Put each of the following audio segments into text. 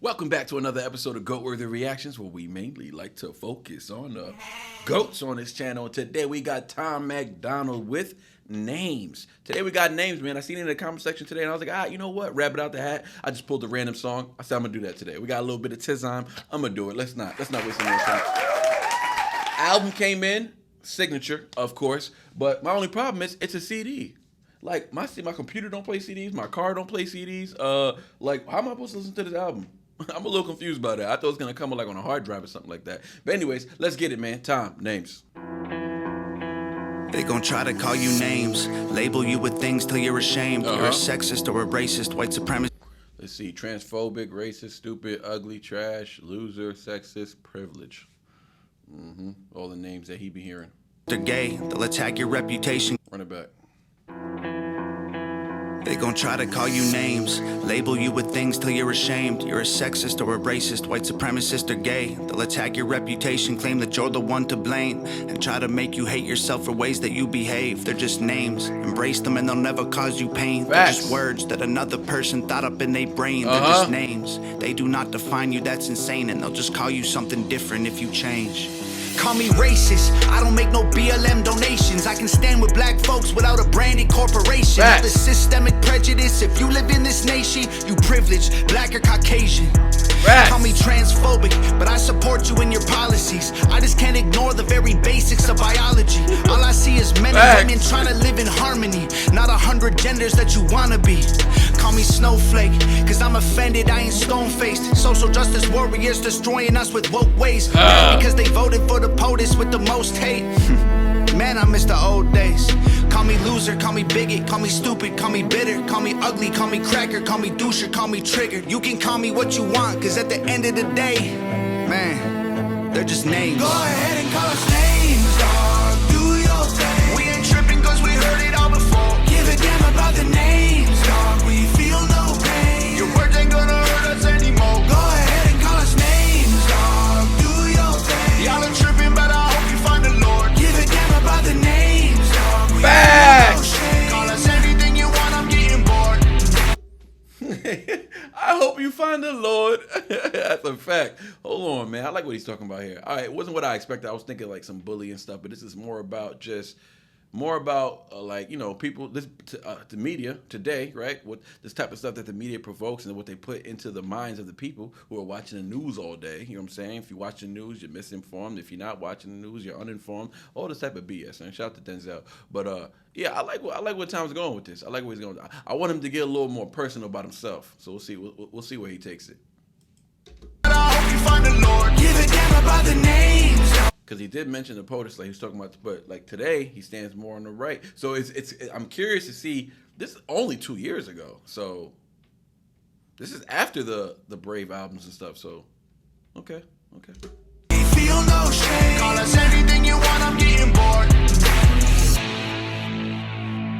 Welcome back to another episode of Goat-Worthy Reactions, where we mainly like to focus on the goats on this channel. Today we got Tom MacDonald with names. Today we got names, man. I seen it in the comment section today, and I was like, you know what? Rabbit out the hat. I just pulled a random song. I said I'm gonna do that today. We got a little bit of Tizime. I'm gonna do it. Let's not waste any more time. Album came in, signature, of course, but my only problem is it's a CD. Like my computer don't play CDs, my car don't play CDs. Like how am I supposed to listen to this album? I'm a little confused by that. I thought it was gonna come like on a hard drive or something like that. But anyways, let's get it, man. Tom, names. They gon' try to call you names, label you with things till you're ashamed. You're a sexist or a racist, white supremacist. Let's see, transphobic, racist, stupid, ugly, trash, loser, sexist, privilege. All the names that he be hearing. They're gay, they'll attack your reputation. Run it back. They gon' try to call you names, label you with things till you're ashamed. You're a sexist or a racist, white supremacist or gay. They'll attack your reputation, claim that you're the one to blame, and try to make you hate yourself for ways that you behave. They're just names, embrace them and they'll never cause you pain. They're just words that another person thought up in their brain. They're just names, they do not define you, that's insane. And they'll just call you something different if you change. Call me racist, I don't make no BLM donations. I can stand with black folks without a branded corporation. All the systemic prejudice, if you live in this nation, you privileged, black or Caucasian. Call me transphobic, but I support you in your policies. I just can't ignore the very basics of biology. All I see is men and women trying to live in harmony, not 100 genders that you wanna be. Call me snowflake, cause I'm offended, I ain't stone-faced. Social justice warriors destroying us with woke ways, because they voted for the POTUS with the most hate. Man, I miss the old days. Call me loser, call me bigot, call me stupid, call me bitter, call me ugly, call me cracker, call me doucher, call me triggered. You can call me what you want, cause at the end of the day, man, they're just names. Go ahead and call us names, dog, do your thing. We ain't tripping cause we heard it all before. Give a damn about the names, dog, we feel no pain. Your words ain't gonna hurt us anymore. Go ahead and call us names, dog, do your thing. Y'all are tripping, but I hope you find the Lord. Give a damn about the names, dog, we feel no shame. Call us anything you want, I'm getting bored. I hope you find the Lord. That's a fact. Hold on, man. I like what he's talking about here. All right, it wasn't what I expected. I was thinking like some bullying stuff, but this is more about like, you know, people, the media today, right? What this type of stuff that the media provokes and what they put into the minds of the people who are watching the news all day. You know what I'm saying? If you watch the news, you're misinformed. If you're not watching the news, you're uninformed. All this type of BS. And shout out to Denzel. But yeah, I like where Tom's going with this. I like where he's going. I want him to get a little more personal about himself. So we'll see. We'll see where he takes it. I hope you find the Lord. Give a damn about the names. Because he did mention the POTUS, like he was talking about, but like today he stands more on the right. So I'm curious to see. This is only 2 years ago, so this is after the Brave albums and stuff. So okay. Feel no shame. Call us anything you want, I'm getting bored.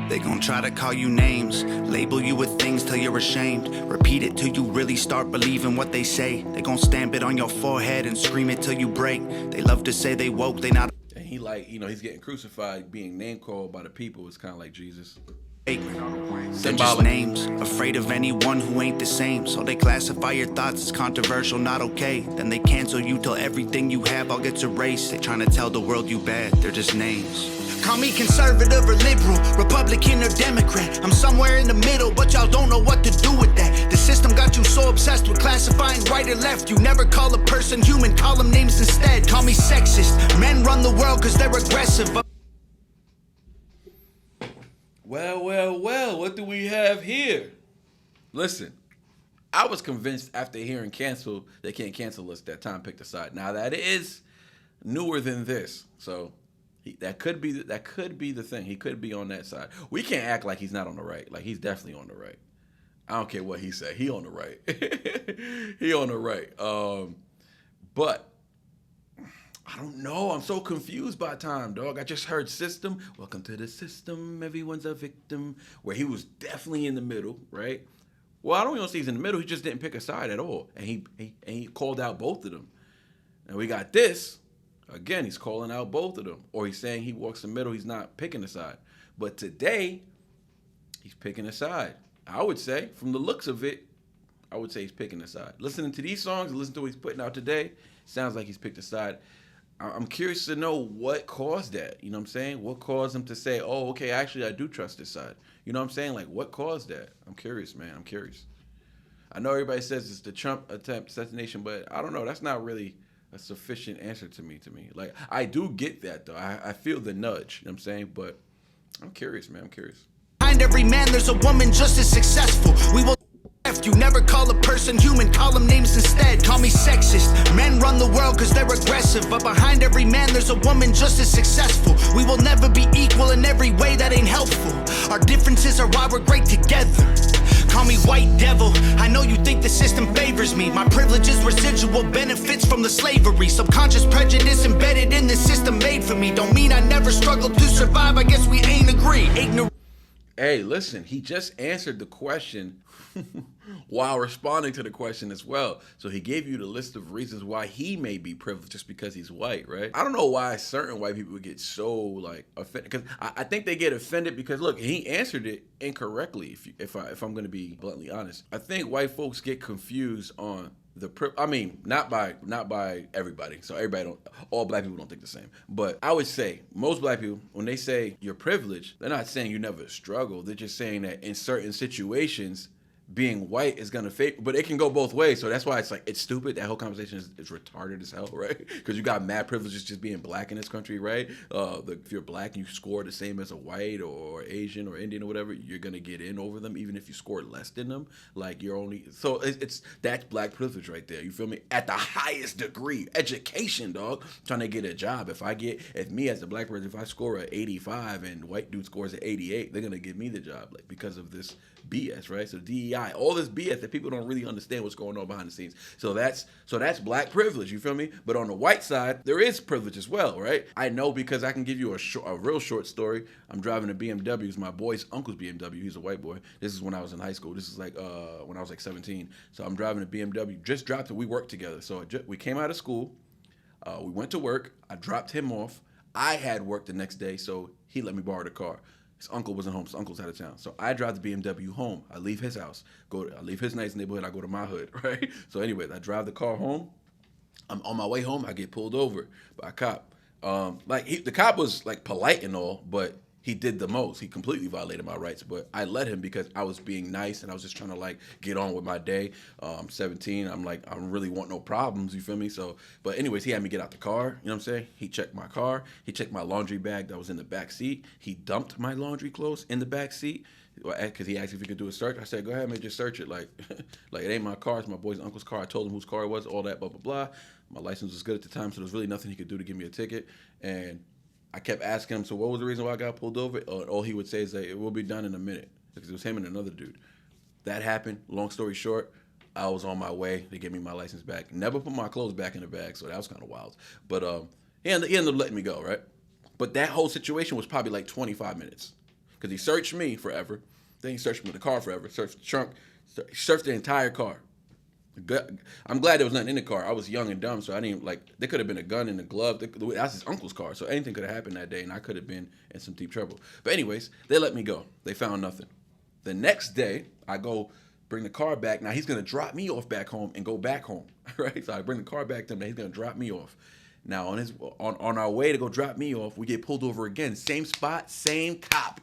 They gon' try to call you names, label you with things till you're ashamed. Repeat it till you really start believing what they say. They gon' stamp it on your forehead and scream it till you break. They love to say they woke, they not. And he like, you know, he's getting crucified, being name called by the people. It's kind of like Jesus. They're just names, afraid of anyone who ain't the same. So they classify your thoughts as controversial, not okay. Then they cancel you till everything you have all gets erased. They trying to tell the world you bad, they're just names. Call me conservative or liberal, Republican or Democrat. I'm somewhere in the middle, but y'all don't know what to do with that. The system got you so obsessed with classifying right or left. You never call a person human, call them names instead. Call me sexist, men run the world cause they're aggressive. Well, what do we have here? Listen, I was convinced after hearing cancel, they can't cancel us, that Tom picked a side. Now that is newer than this, so that could be the thing. He could be on that side. We can't act like he's not on the right. Like he's definitely on the right. I don't care what he said. He on the right. He on the right. But I don't know. I'm so confused by Tom, dog. I just heard system. Welcome to the system. Everyone's a victim. Where he was definitely in the middle, right? Well, I don't even say he's in the middle. He just didn't pick a side at all, and he called out both of them. And we got this. Again, he's calling out both of them. Or he's saying he walks the middle, he's not picking a side. But today, he's picking a side. I would say, from the looks of it, I would say he's picking a side. Listening to these songs, listen to what he's putting out today, sounds like he's picked a side. I'm curious to know what caused that. You know what I'm saying? What caused him to say, oh, okay, actually, I do trust this side. You know what I'm saying? Like, what caused that? I'm curious, man. I'm curious. I know everybody says it's the Trump attempt assassination, but I don't know. That's not really a sufficient answer to me. Like, I do get that, though. I feel the nudge. You know what I'm saying? But I'm curious, man. I'm curious. Behind every man, there's a woman just as successful. We will you never call a person human, call them names instead. Call me sexist. Men run the world cause they're aggressive, but behind every man there's a woman just as successful. We will never be equal in every way, that ain't helpful. Our differences are why we're great together. Call me white devil. I know you think the system favors me. My privilege is residual benefits from the slavery. Subconscious prejudice embedded in the system made for me. Don't mean I never struggled to survive. I guess we ain't agree. Hey, listen, he just answered the question while responding to the question as well. So he gave you the list of reasons why he may be privileged just because he's white, right? I don't know why certain white people would get so like offended, because I think they get offended because look, he answered it incorrectly. If I'm going to be bluntly honest, I think white folks get confused on not by everybody. So all black people don't think the same. But I would say most black people, when they say you're privileged, they're not saying you never struggle. They're just saying that in certain situations, being white is gonna favor, but it can go both ways. So that's why it's stupid. That whole conversation is retarded as hell, right? Because you got mad privileges just being black in this country, right? If you're black and you score the same as a white or Asian or Indian or whatever, you're gonna get in over them, even if you score less than them. Like that's black privilege right there. You feel me? At the highest degree, education, dog. Trying to get a job. If me as a black person, if I score an 85 and white dude scores an 88, they're gonna give me the job, like because of this BS, right? So DEI, all this BS that people don't really understand what's going on behind the scenes. So that's black privilege, you feel me? But on the white side, there is privilege as well, right? I know because I can give you a real short story. I'm driving a BMW. It's my boy's uncle's BMW. He's a white boy. This is when I was in high school. This is like when I was like 17. So I'm driving a BMW. Just dropped it. We worked together. So we came out of school. We went to work. I dropped him off. I had work the next day, so he let me borrow the car. His uncle wasn't home. His uncle's out of town. So I drive the BMW home. I leave his house. I leave his nice neighborhood. I go to my hood, right? So anyways, I drive the car home. I'm on my way home. I get pulled over by a cop. The cop was like polite and all, but he did the most. He completely violated my rights, but I let him because I was being nice and I was just trying to like get on with my day. I'm 17. I'm like, I don't really want no problems. You feel me? So, but anyways, he had me get out the car. You know what I'm saying? He checked my car. He checked my laundry bag that was in the back seat. He dumped my laundry clothes in the back seat because he asked if he could do a search. I said, go ahead, man, just search it. Like it ain't my car. It's my boy's uncle's car. I told him whose car it was, all that, blah, blah, blah. My license was good at the time, so there was really nothing he could do to give me a ticket. And I kept asking him, so what was the reason why I got pulled over? All he would say is that it will be done in a minute, because it was him and another dude. That happened. Long story short, I was on my way to get me my license back. Never put my clothes back in the bag, so that was kind of wild. But he ended up letting me go, right? But that whole situation was probably like 25 minutes, because he searched me forever. Then he searched me in the car forever, searched the trunk, searched the entire car. I'm glad there was nothing in the car. I was young and dumb, so I didn't there could have been a gun in the glove. That's his uncle's car, so anything could have happened that day, and I could have been in some deep trouble. But anyways, they let me go. They found nothing. The next day, I go bring the car back. Now he's gonna drop me off back home and go back home, right? So I bring the car back to him. Now he's gonna drop me off. Now on our way to go drop me off, we get pulled over again. Same spot, same cop.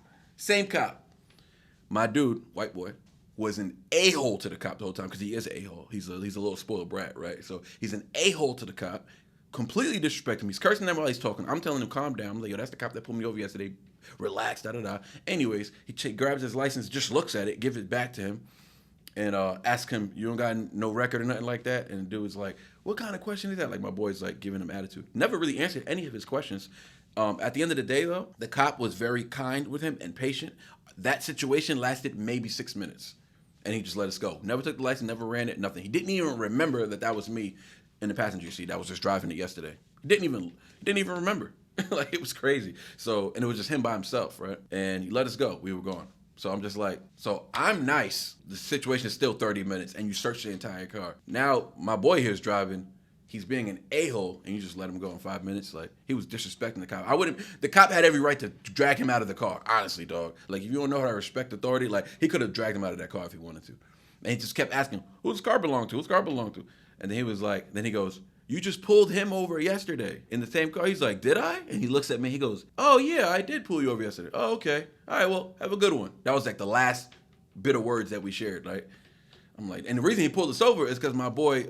My dude, white boy, was an a-hole to the cop the whole time, because he is an a-hole. He's a little spoiled brat, right? So he's an a-hole to the cop, completely disrespecting me. He's cursing them while he's talking. I'm telling him, calm down. I'm like, yo, that's the cop that pulled me over yesterday. Relax, da-da-da. Anyways, he grabs his license, just looks at it, gives it back to him, and asks him, you don't got no record or nothing like that? And the dude was like, what kind of question is that? Like, my boy's like giving him attitude. Never really answered any of his questions. At the end of the day, though, the cop was very kind with him and patient. That situation lasted maybe 6 minutes. And he just let us go. Never took the license, never ran it, nothing. He didn't even remember that was me in the passenger seat. I was just driving it yesterday. Didn't even remember. Like, it was crazy. So, and it was just him by himself, right? And he let us go. We were gone. So I'm just like, so I'm nice. The situation is still 30 minutes, and you search the entire car. Now, my boy here is driving. He's being an a-hole, and you just let him go in 5 minutes. Like, he was disrespecting the cop. The cop had every right to drag him out of the car, honestly, dog. Like, if you don't know how to respect authority, like, he could have dragged him out of that car if he wanted to. And he just kept asking, who's the car belong to? Who's the car belong to? And then he was like, then he goes, you just pulled him over yesterday in the same car. He's like, did I? And he looks at me. He goes, oh, yeah, I did pull you over yesterday. Oh, okay. All right, well, have a good one. That was like the last bit of words that we shared, right? I'm like, and the reason he pulled us over is because my boy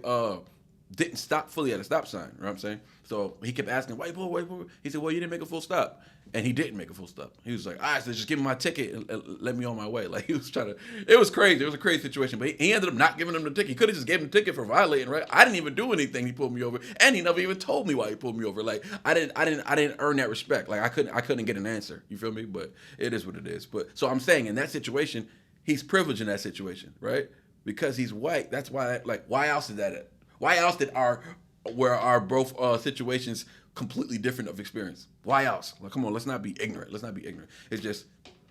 didn't stop fully at a stop sign. You know what I'm saying? So he kept asking, why you pull? He said, well, you didn't make a full stop. And he didn't make a full stop. He was like, all right, so just give me my ticket and let me on my way. Like, he was trying to, it was crazy. It was a crazy situation. But he ended up not giving him the ticket. He could have just gave him the ticket for violating, right? I didn't even do anything. He pulled me over. And he never even told me why he pulled me over. Like, I didn't earn that respect. Like, I couldn't get an answer. You feel me? But it is what it is. But so I'm saying in that situation, he's privileged in that situation, right? Because he's white. That's why, like, why else is that? Why else did our both situations completely different of experience? Why else? Like, come on, let's not be ignorant. It's just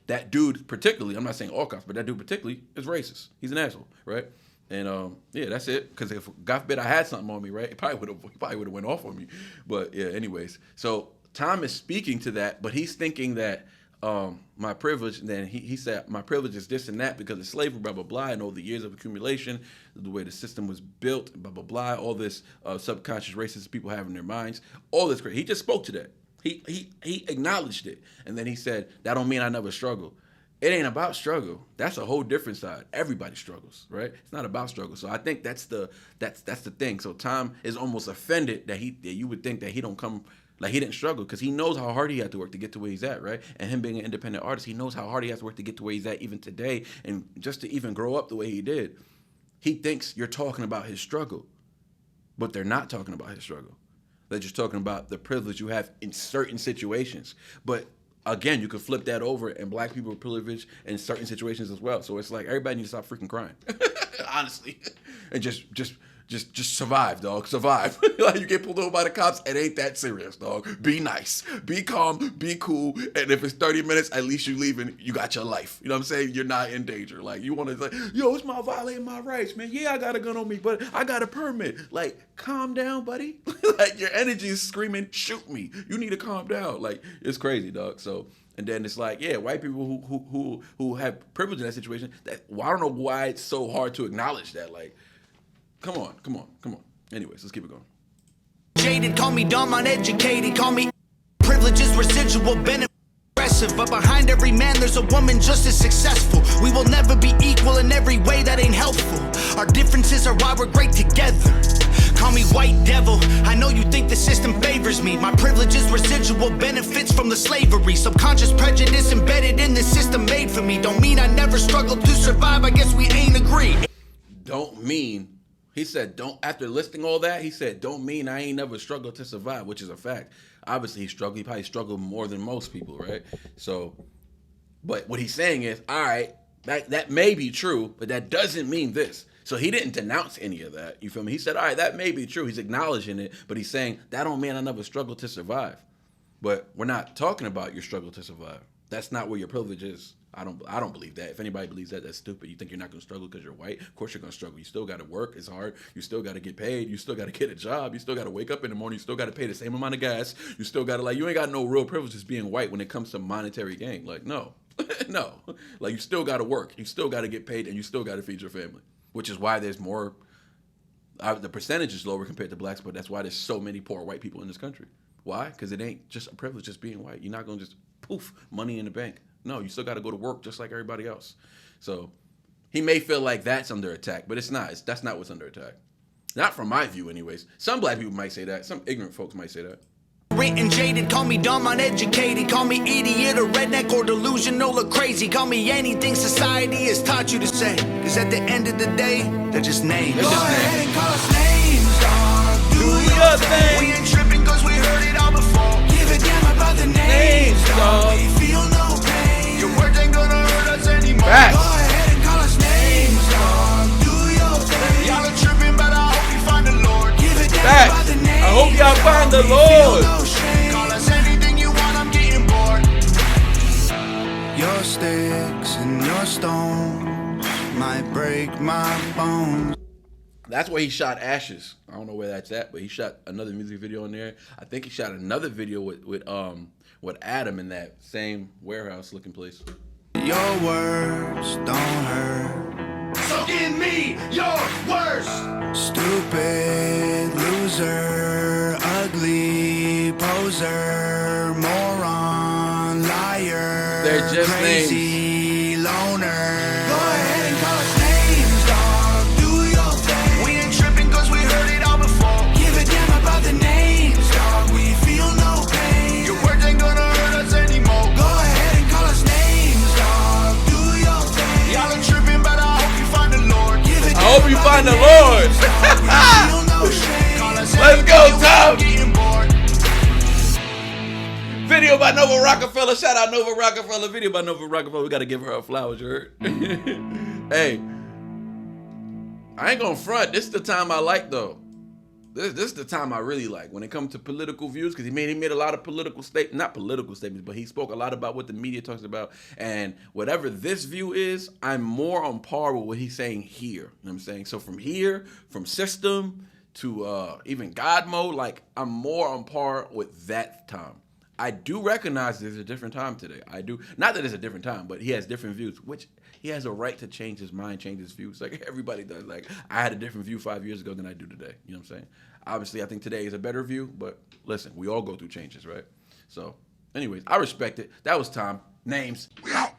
that dude particularly, I'm not saying all cops, but that dude particularly is racist. He's an asshole, right? And yeah, that's it. Because if God forbid I had something on me, right, he probably would have went off on me. But yeah, anyways. So Tom is speaking to that, but he's thinking that my privilege, and then he said my privilege is this and that because of slavery, blah blah blah, and all the years of accumulation, the way the system was built, blah blah blah, all this subconscious racist people have in their minds, all this great. He just spoke to that. He acknowledged it, and then he said that don't mean I never struggle. It ain't about struggle. That's a whole different side. Everybody struggles, right? It's not about struggle. So I think that's the thing. So Tom is almost offended that you would think that he don't come. Like, he didn't struggle because he knows how hard he had to work to get to where he's at, right? And him being an independent artist, he knows how hard he has to work to get to where he's at even today, and just to even grow up the way he did. He thinks you're talking about his struggle, but they're not talking about his struggle. They're just talking about the privilege you have in certain situations. But again, you could flip that over, and black people are privileged in certain situations as well. So it's like everybody needs to stop freaking crying, honestly, and just survive, dog. Survive. Like, you get pulled over by the cops, it ain't that serious, dog. Be nice. Be calm. Be cool. And if it's 30 minutes, at least you leaving, you got your life. You know what I'm saying? You're not in danger. Like, you want to like, yo, it's my violating my rights, man. Yeah, I got a gun on me, but I got a permit. Like, calm down, buddy. Like, your energy is screaming, shoot me. You need to calm down. Like, it's crazy, dog. So, and then it's like, yeah, white people who have privilege in that situation, I don't know why it's so hard to acknowledge that. Like, Come on. Anyways, let's keep it going. Jaded, call me dumb, uneducated, call me privileges, residual benefit, aggressive. But behind every man, there's a woman just as successful. We will never be equal in every way that ain't helpful. Our differences are why we're great together. Call me white devil, I know you think the system favors me. My privileges, residual benefits from the slavery. Subconscious prejudice embedded in the system made for me. Don't mean I never struggled to survive, I guess we ain't agreed. Don't mean... He said, don't, after listing all that, he said, don't mean I ain't never struggled to survive, which is a fact. Obviously, he struggled. He probably struggled more than most people, right? So, but what he's saying is, all right, that may be true, but that doesn't mean this. So he didn't denounce any of that. You feel me? He said, all right, that may be true. He's acknowledging it, but he's saying, that don't mean I never struggled to survive. But we're not talking about your struggle to survive. That's not where your privilege is. I don't believe that. If anybody believes that, that's stupid. You think you're not going to struggle because you're white? Of course you're going to struggle. You still got to work. It's hard. You still got to get paid. You still got to get a job. You still got to wake up in the morning. You still got to pay the same amount of gas. You still got to, like, you ain't got no real privileges being white when it comes to monetary gain. Like, no. No. Like, you still got to work. You still got to get paid, and you still got to feed your family, which is why there's more, the percentage is lower compared to blacks, but that's why there's so many poor white people in this country. Why? Because it ain't just a privilege just being white. You're not going to just poof, money in the bank. No, you still got to go to work just like everybody else. So he may feel like that's under attack, but it's not. That's not what's under attack. Not from my view, anyways. Some black people might say that. Some ignorant folks might say that. Written, jaded, call me dumb, uneducated, call me idiot or redneck or delusional or crazy, call me anything society has taught you to say. Cause at the end of the day, they're just names. Go ahead and call us names, dog. Do your thing. We ain't tripping cause we heard it all before. Give a damn about the names, dog. We feel no pain. Your words ain't gonna hurt us anymore. Facts. Go ahead and call us names, dog. Do your thing. Y'all are tripping, but I hope you find the Lord. Give a damn Facts. about the names. I hope y'all find the Lord. Call us anything you want, I'm getting bored. Your sticks and your stones might break my bones. That's where he shot Ashes. I don't know where that's at, but he shot another music video in there. I think he shot another video with Adam in that same warehouse looking place. Your words don't hurt. So Look in me, your worst. Stupid, loser, ugly, poser, moron, liar, They're just crazy, loner. Go ahead and call us names, dog. Do your thing. We ain't tripping cause we heard it all before. Give a damn about the names, dog. We feel no pain. Your words ain't gonna hurt us anymore. Go ahead and call us names, dog. Do your thing. Y'all are tripping, but I hope you find the Lord. I hope you find the Lord. Let's go, Tom. Video by Nova Rockefeller. Shout out Nova Rockefeller. Video by Nova Rockefeller. We got to give her flowers, you heard? Hey, I ain't gonna front. This is the time I like, though. This is the time I really like when it comes to political views, because he made a lot of not political statements, but he spoke a lot about what the media talks about. And whatever this view is, I'm more on par with what he's saying here. You know what I'm saying? So from here, from system to even God mode, like I'm more on par with that time. I do recognize there's a different time today. I do. Not that it's a different time, but he has different views, which he has a right to change his mind, change his views. Like everybody does. Like I had a different view 5 years ago than I do today. You know what I'm saying? Obviously, I think today is a better view, but listen, we all go through changes, right? So, anyways, I respect it. That was Tom. Names. We out.